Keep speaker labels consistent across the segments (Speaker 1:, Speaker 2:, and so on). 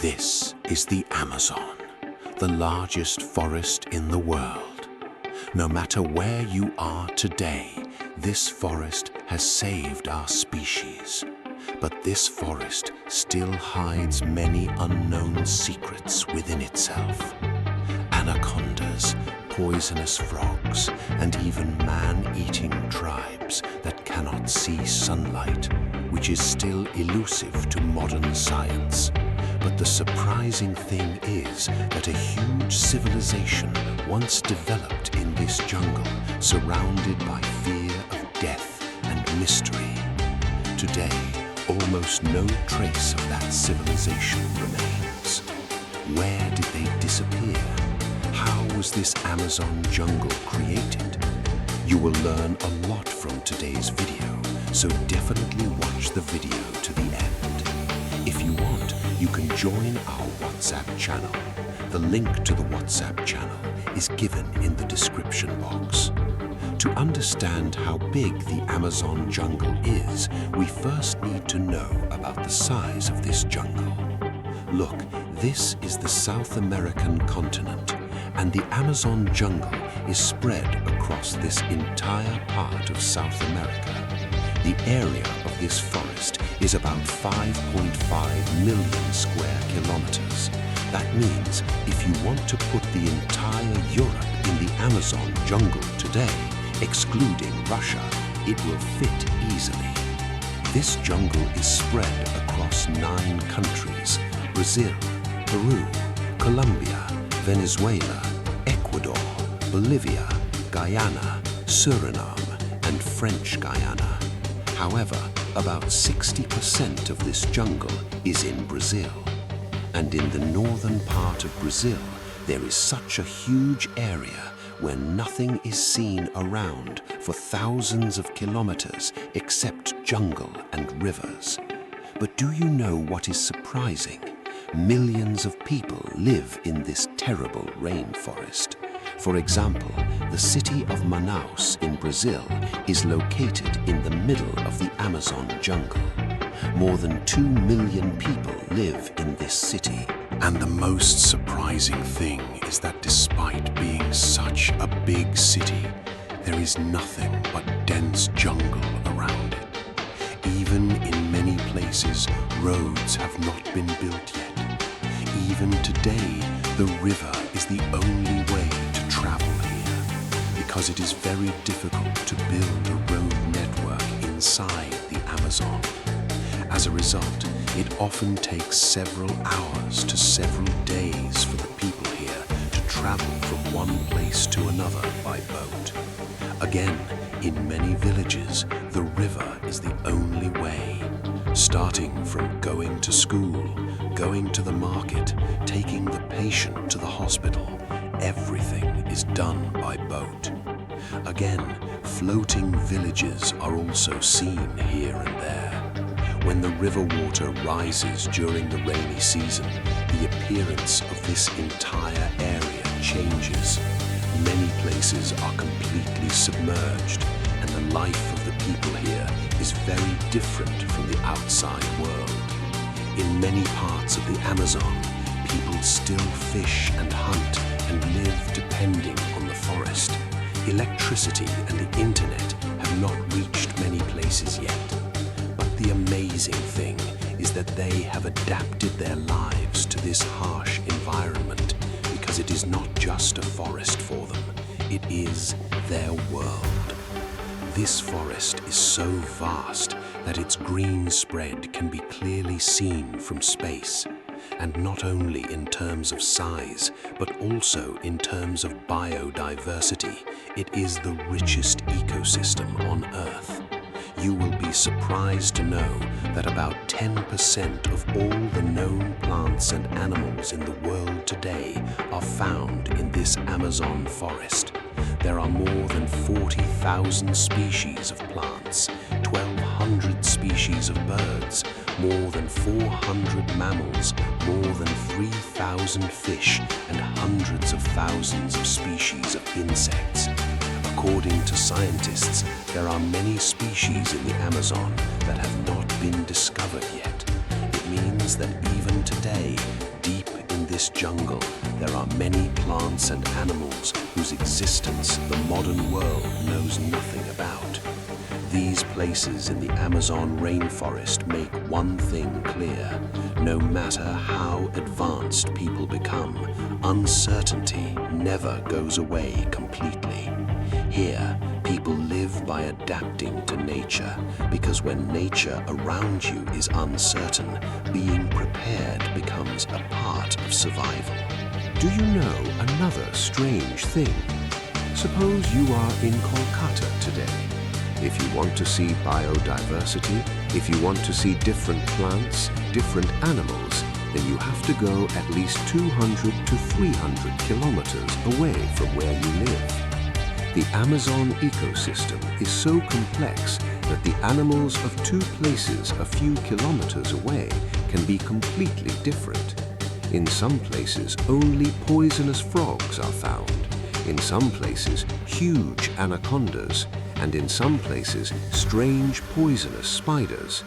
Speaker 1: This is the Amazon, the largest forest in the world. No matter where you are today, this forest has saved our species. But this forest still hides many unknown secrets within itself. Anacondas, poisonous frogs, and even man-eating tribes that cannot see sunlight, which is still elusive to modern science. But the surprising thing is that a huge civilization once developed in this jungle, surrounded by fear of death and mystery. Today, almost no trace of that civilization remains. Where did they disappear? How was this Amazon jungle created? You will learn a lot from today's video, so definitely watch the video to the end. If you want, you can join our WhatsApp channel. The link to the WhatsApp channel is given in the description box. To understand how big the Amazon jungle is, we first need to know about the size of this jungle. Look, this is the South American continent, and the Amazon jungle is spread across this entire part of South America. The area of this forest is about 5.5 million square kilometers. That means if you want to put the entire Europe in the Amazon jungle today, excluding Russia, it will fit easily. This jungle is spread across 9 countries: Brazil, Peru, Colombia, Venezuela, Ecuador, Bolivia, Guyana, Suriname, and French Guyana. However, about 60% of this jungle is in Brazil. And in the northern part of Brazil, there is such a huge area where nothing is seen around for thousands of kilometers except jungle and rivers. But do you know what is surprising? Millions of people live in this terrible rainforest. For example, the city of Manaus in Brazil is located in the middle of the Amazon jungle. More than 2 million people live in this city. And the most surprising thing is that despite being such a big city, there is nothing but dense jungle around it. Even in many places, roads have not been built yet. Even today, the river is the only way to travel here, because it is very difficult to build a road network inside the Amazon. As a result, it often takes several hours to several days for the people here to travel from one place to another by boat. Again, in many villages, the river is the only way. Starting from going to school, going to the market, taking the patient to the hospital, everything is done by boat. Again, floating villages are also seen here and there. When the river water rises during the rainy season, the appearance of this entire area changes. Many places are completely submerged, and the life of the people here is very different from the outside world. In many parts of the Amazon, people still fish and hunt and live depending on the forest. Electricity and the internet have not reached many places yet. But the amazing thing is that they have adapted their lives to this harsh environment, because it is not just a forest for them, it is their world. This forest is so vast that its green spread can be clearly seen from space, and not only in terms of size, but also in terms of biodiversity. It is the richest ecosystem on Earth. You will be surprised to know that about 10% of all the known plants and animals in the world today are found in this Amazon forest. There are more than 40,000 species of plants, 1,200 species of birds, more than 400 mammals, more than 3,000 fish, and hundreds of thousands of species of insects. According to scientists, there are many species in the Amazon that have not been discovered yet. It means that even today, this jungle, there are many plants and animals whose existence the modern world knows nothing about. These places in the Amazon rainforest make one thing clear. No matter how advanced people become, uncertainty never goes away completely. Here, people live by adapting to nature, because when nature around you is uncertain, being prepared becomes a part of survival. Do you know another strange thing? Suppose you are in Kolkata today. If you want to see biodiversity, if you want to see different plants, different animals, then you have to go at least 200 to 300 kilometers away from where you live. The Amazon ecosystem is so complex that the animals of two places a few kilometers away can be completely different. In some places, only poisonous frogs are found. In some places, huge anacondas, and in some places, strange poisonous spiders.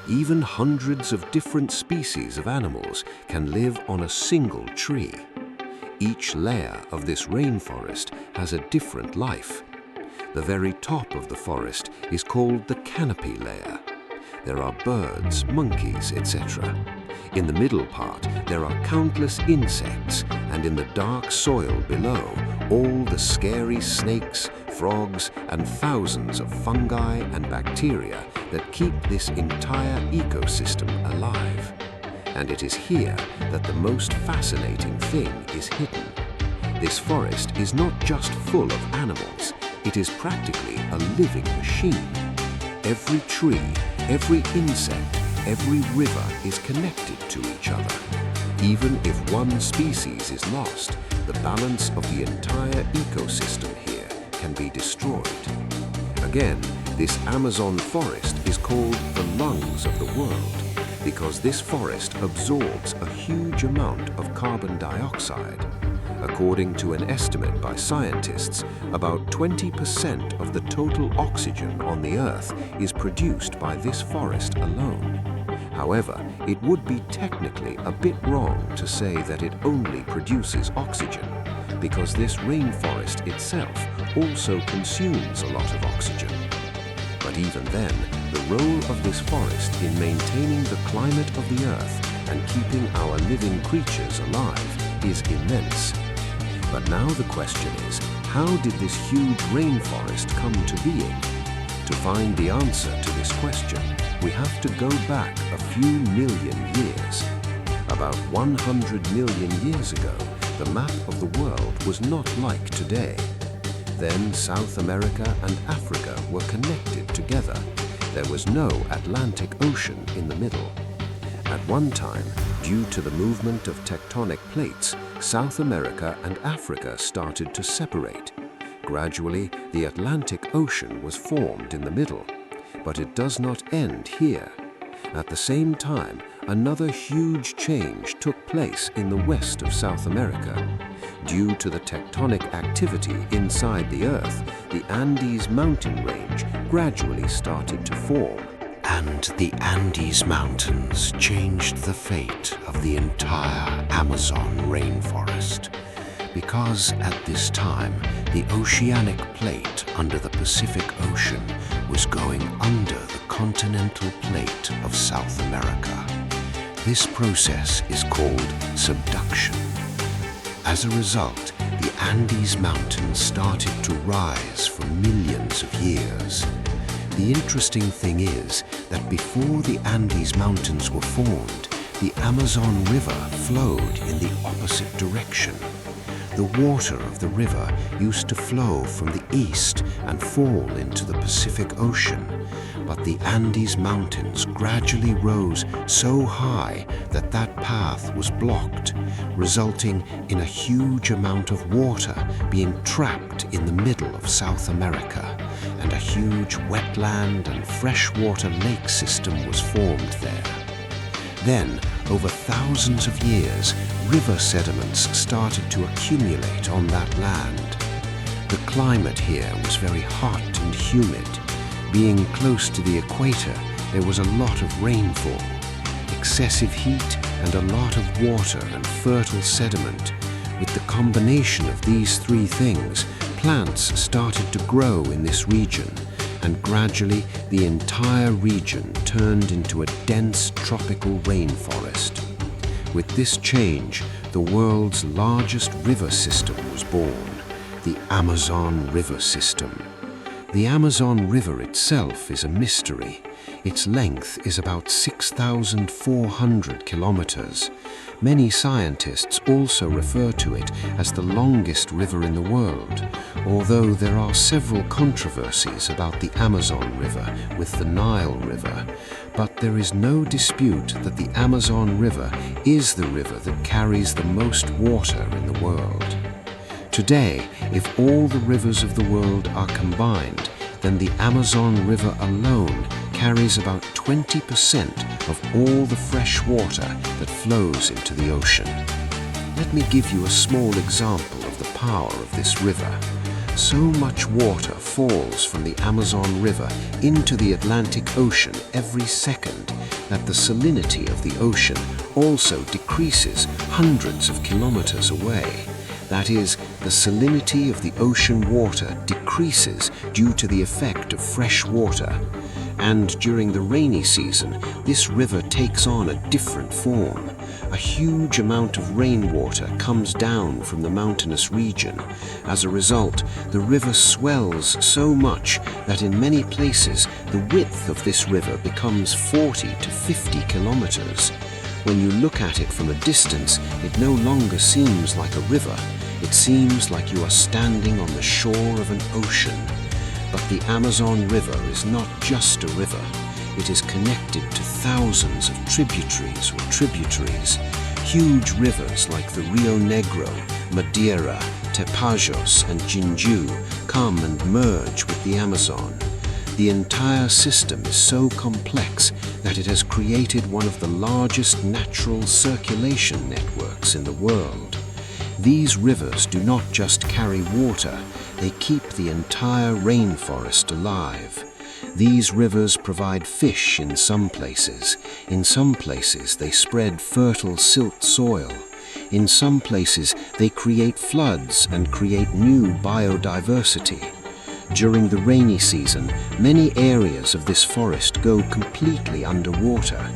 Speaker 1: Even hundreds of different species of animals can live on a single tree. Each layer of this rainforest has a different life. The very top of the forest is called the canopy layer. There are birds, monkeys, etc. In the middle part, there are countless insects, and in the dark soil below, all the scary snakes, frogs, and thousands of fungi and bacteria that keep this entire ecosystem alive. And it is here that the most fascinating thing is hidden. This forest is not just full of animals, it is practically a living machine. Every tree, every insect, every river is connected to each other. Even if one species is lost, the balance of the entire ecosystem here can be destroyed. Again, this Amazon forest is called the lungs of the world because this forest absorbs a huge amount of carbon dioxide. According to an estimate by scientists, about 20% of the total oxygen on the Earth is produced by this forest alone. However, it would be technically a bit wrong to say that it only produces oxygen, because this rainforest itself also consumes a lot of oxygen. But even then, the role of this forest in maintaining the climate of the Earth and keeping our living creatures alive is immense. But now the question is, how did this huge rainforest come to being? To find the answer to this question, we have to go back a few million years. About 100 million years ago, the map of the world was not like today. Then South America and Africa were connected together. There was no Atlantic Ocean in the middle. At one time, due to the movement of tectonic plates, South America and Africa started to separate. Gradually, the Atlantic Ocean was formed in the middle, but it does not end here. At the same time, another huge change took place in the west of South America. Due to the tectonic activity inside the Earth, the Andes mountain range gradually started to form. And the Andes Mountains changed the fate of the entire Amazon rainforest. Because at this time, the oceanic plate under the Pacific Ocean was going under the continental plate of South America. This process is called subduction. As a result, the Andes Mountains started to rise for millions of years. The interesting thing is that before the Andes Mountains were formed, the Amazon River flowed in the opposite direction. The water of the river used to flow from the east and fall into the Pacific Ocean, but the Andes Mountains gradually rose so high that that path was blocked, resulting in a huge amount of water being trapped in the middle of South America, and a huge wetland and freshwater lake system was formed there. Then, over thousands of years, river sediments started to accumulate on that land. The climate here was very hot and humid. Being close to the equator, there was a lot of rainfall. Excessive heat and a lot of water and fertile sediment. With the combination of these three things, plants started to grow in this region, and gradually the entire region turned into a dense tropical rainforest. With this change, the world's largest river system was born, the Amazon River System. The Amazon River itself is a mystery. Its length is about 6,400 kilometers. Many scientists also refer to it as the longest river in the world, although there are several controversies about the Amazon River with the Nile River. But there is no dispute that the Amazon River is the river that carries the most water in the world. Today, if all the rivers of the world are combined, then the Amazon River alone carries about 20% of all the fresh water that flows into the ocean. Let me give you a small example of the power of this river. So much water falls from the Amazon River into the Atlantic Ocean every second that the salinity of the ocean also decreases hundreds of kilometers away. That is, the salinity of the ocean water decreases due to the effect of fresh water. And during the rainy season, this river takes on a different form. A huge amount of rainwater comes down from the mountainous region. As a result, the river swells so much that in many places the width of this river becomes 40 to 50 kilometers. When you look at it from a distance, it no longer seems like a river. It seems like you are standing on the shore of an ocean. But the Amazon River is not just a river. It is connected to thousands of tributaries. Huge rivers like the Rio Negro, Madeira, Tapajos, and Jinju come and merge with the Amazon. The entire system is so complex that it has created one of the largest natural circulation networks in the world. These rivers do not just carry water, they keep the entire rainforest alive. These rivers provide fish in some places. In some places, they spread fertile silt soil. In some places, they create floods and create new biodiversity. During the rainy season, many areas of this forest go completely underwater.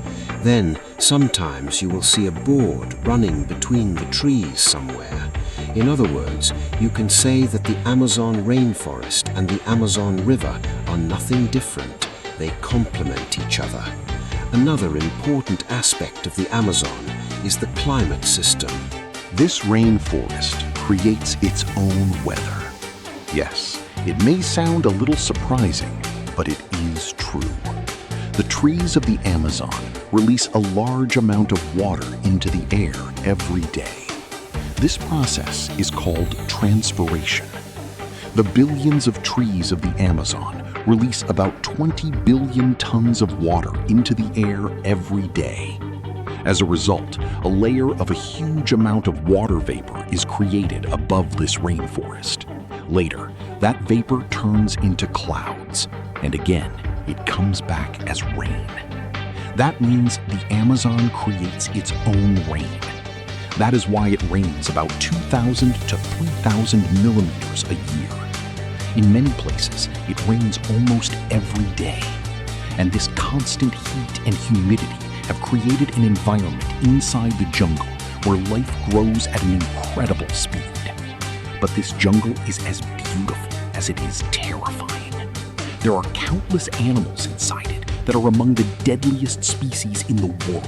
Speaker 1: Then, sometimes you will see a board running between the trees somewhere. In other words, you can say that the Amazon rainforest and the Amazon River are nothing different. They complement each other. Another important aspect of the Amazon is the climate system.
Speaker 2: This rainforest creates its own weather. Yes, it may sound a little surprising, but it is true. The trees of the Amazon release a large amount of water into the air every day. This process is called transpiration. The billions of trees of the Amazon release about 20 billion tons of water into the air every day. As a result, a layer of a huge amount of water vapor is created above this rainforest. Later, that vapor turns into clouds, and again, it comes back as rain. That means the Amazon creates its own rain. That is why it rains about 2,000 to 3,000 millimeters a year. In many places, it rains almost every day. And this constant heat and humidity have created an environment inside the jungle where life grows at an incredible speed. But this jungle is as beautiful as it is terrifying. There are countless animals inside it that are among the deadliest species in the world.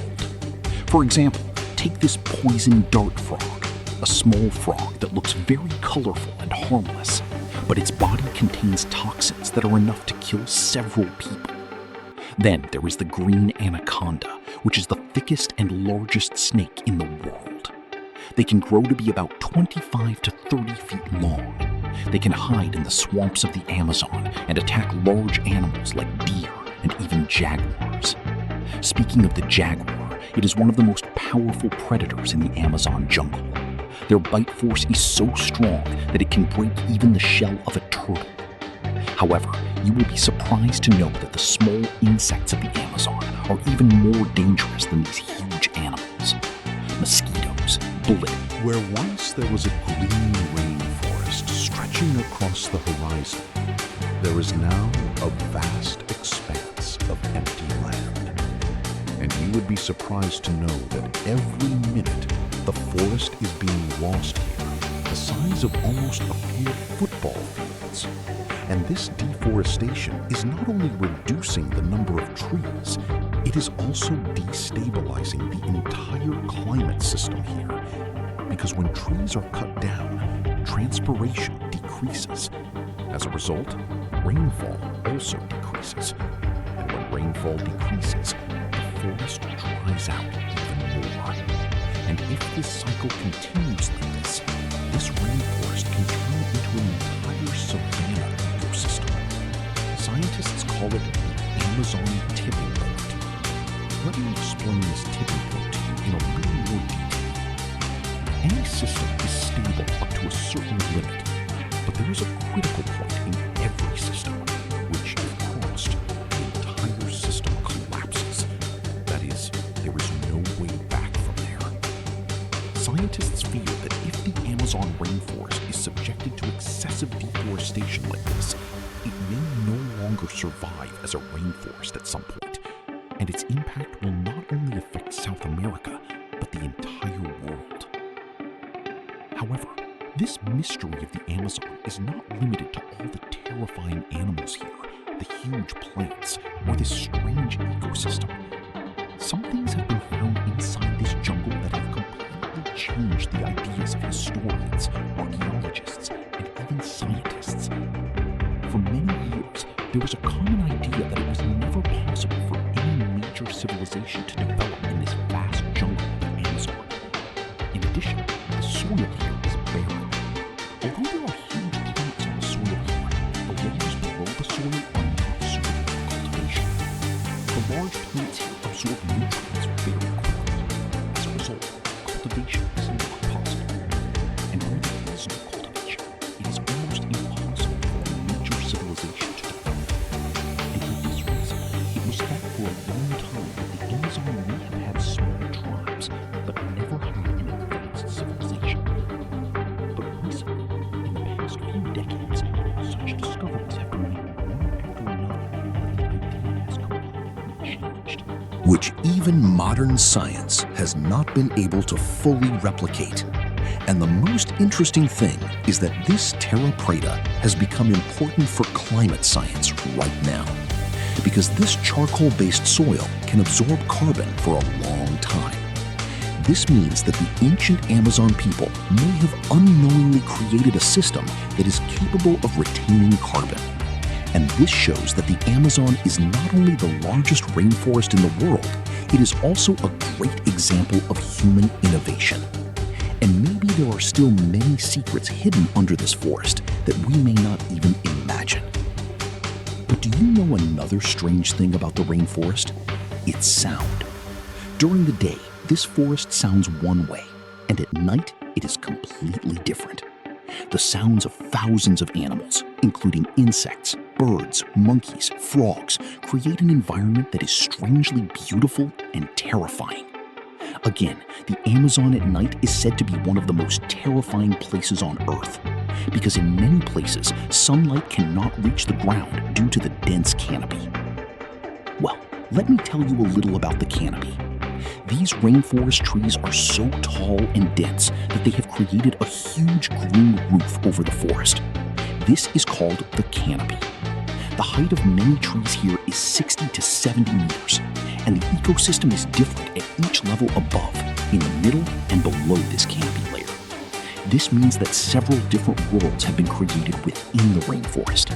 Speaker 2: For example, take this poison dart frog, a small frog that looks very colorful and harmless, but its body contains toxins that are enough to kill several people. Then there is the green anaconda, which is the thickest and largest snake in the world. They can grow to be about 25 to 30 feet long. They can hide in the swamps of the Amazon and attack large animals like deer and even jaguars. Speaking of the jaguar, it is one of the most powerful predators in the Amazon jungle. Their bite force is so strong that it can break even the shell of a turtle. However, you will be surprised to know that the small insects of the Amazon are even more dangerous than these huge animals. mosquitoes, blip.
Speaker 3: Where once there was a green rainforest stretching across the horizon, there is now a vast expanse of empty land. And you would be surprised to know that every minute the forest is being lost here, the size of almost a few football fields. And this deforestation is not only reducing the number of trees, it is also destabilizing the entire climate system here. Because when trees are cut down, transpiration decreases. As a result, rainfall also decreases. And when rainfall decreases, the forest dries out even more. And if this cycle continues like this rainforest can turn into an entire savanna ecosystem. Scientists call it the Amazon tipping point. Let me explain this tipping point to you in a little more detail. Any system is stable up to a certain limit, but there is a critical point in every system, which, if crossed, the entire system collapses. That is, there is no way back from there. Scientists fear that if the Amazon rainforest is subjected to excessive deforestation like this, it may no longer survive as a rainforest at some point, and its impact will not only affect South America, but the entire world. However, this mystery of the Amazon is not limited to all the terrifying animals here, the huge plants, or this strange ecosystem. Some things have been found inside this jungle that have completely changed the ideas of historians, archaeologists, and even scientists. For many years, there was a common idea that it was never possible for any major civilization to develop in this vast jungle of the Amazon. In addition, the soil here is barren. Although there are huge plants on the soil here, the layers below the soil are not suitable for cultivation. The large plants here absorb nutrients very quickly. As a result, cultivation is not possible. And when there is no cultivation, it is almost impossible for a major civilization to develop. And for this reason, it was thought for a long time that the Amazon may have had small tribes, but never had an advanced civilization. But recently, in the past few decades, such discoveries have been made one after another, and the idea has completely changed.
Speaker 2: Which even modern science has not been able to fully replicate. And the most interesting thing is that this terra preta has become important for climate science right now. Because this charcoal-based soil can absorb carbon for a long time. This means that the ancient Amazon people may have unknowingly created a system that is capable of retaining carbon. And this shows that the Amazon is not only the largest rainforest in the world, it is also a great example of human innovation. And maybe there are still many secrets hidden under this forest that we may not even imagine. But do you know another strange thing about the rainforest? Its sound. During the day, this forest sounds one way, and at night, it is completely different. The sounds of thousands of animals, including insects, birds, monkeys, frogs, create an environment that is strangely beautiful and terrifying. Again, the Amazon at night is said to be one of the most terrifying places on Earth, because in many places, sunlight cannot reach the ground due to the dense canopy. Well, let me tell you a little about the canopy. These rainforest trees are so tall and dense that they have created a huge green roof over the forest. This is called the canopy. The height of many trees here is 60 to 70 meters, and the ecosystem is different at each level above, in the middle, and below this canopy layer. This means that several different worlds have been created within the rainforest.